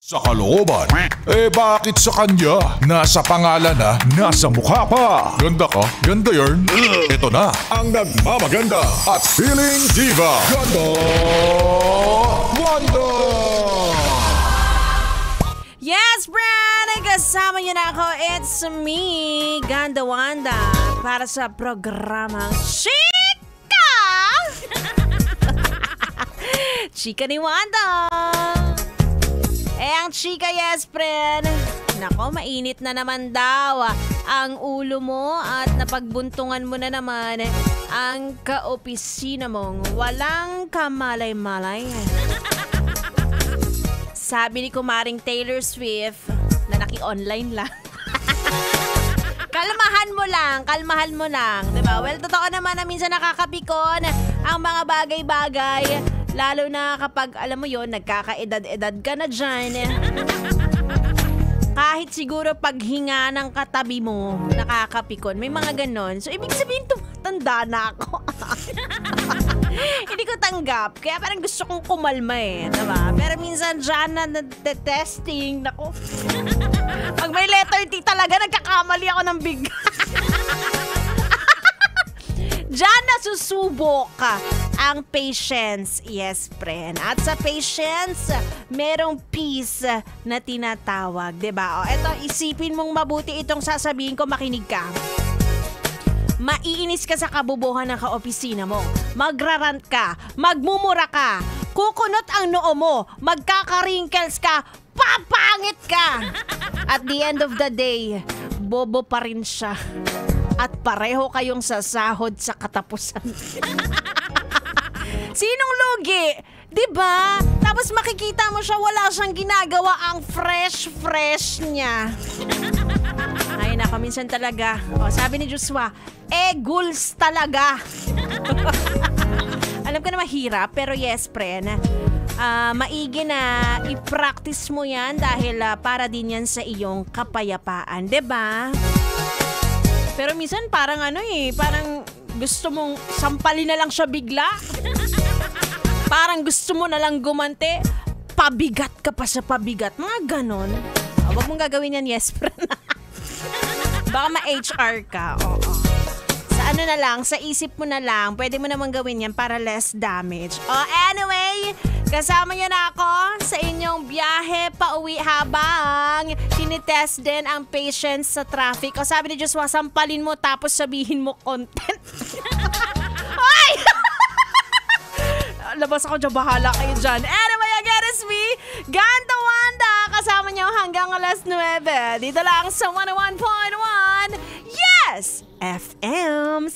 Sa kalooban, bakit sa kanya? Nasa pangalan na, nasa mukha pa. Ganda ka, ganda yarn. Ito na, ang nagmamaganda at feeling diva, Ganda Wanda! Yes, Brad! Kasama niyo na ako. It's me, Ganda Wanda, para sa programang Chika! Chika ni Wanda! Ang chika, yes, friend. Nako, mainit na naman daw ang ulo mo at napagbuntungan mo na naman ang kaopisina mong walang kamalay-malay. Sabi ni Kumaring Taylor Swift na naki-online lang. Kalmahan mo lang, diba? Well, totoo naman na minsan nakakapikon ang mga bagay-bagay. Lalo na kapag, alam mo yon, nagkakaedad-edad ka na dyan. Kahit siguro paghinga ng katabi mo, nakakapikon. May mga ganon. So, ibig sabihin, tumatanda na ako. Hindi ko tanggap. Kaya parang gusto kong kumalma diba? Pero minsan dyan na testing. Naku. Pag may letter T talaga, nagkakamali ako ng big. Diyan nasusubok ang patience, yes, friend. At sa patience, merong peace na tinatawag, diba? O, eto, isipin mong mabuti itong sasabihin ko, makinig ka. Maiinis ka sa kabubuhan ng kaopisina mo. Magrarant ka, magmumura ka, kukunot ang noo mo, magkaka-wrinkles ka, papangit ka. At the end of the day, bobo pa rin siya. At pareho kayong sasahod sa katapusan. Sinong lugi? Diba? Tapos makikita mo siya, wala siyang ginagawa, ang fresh niya. Ay nako, minsan talaga. O, sabi ni Joshua, goals talaga. Alam ko na mahirap, pero yes, friend. Maigi na i-practice mo yan dahil para din yan sa iyong kapayapaan. Diba? Pero minsan parang parang gusto mong sampalin na lang siya bigla. Parang gusto mo na lang gumante, pabigat ka pa sa pabigat. Mga ganon. Huwag mong gagawin yan, yes, friend. Baka ma-HR ka. Oo. Sa ano na lang, sa isip mo na lang, pwede mo naman gawin yan para less damage. Anyway, kasama niyo na ako sa inyong biyahe pauwi habang tinitest din ang patience sa traffic. O sabi ni Joshua, sampalin mo tapos sabihin mo content. Ay! Labas ako dyan, bahala kayo dyan. Anyway, again is me, Ganda Wanda. Kasama niyo hanggang alas 9. Dito lang sa 101.1 Yes! FM.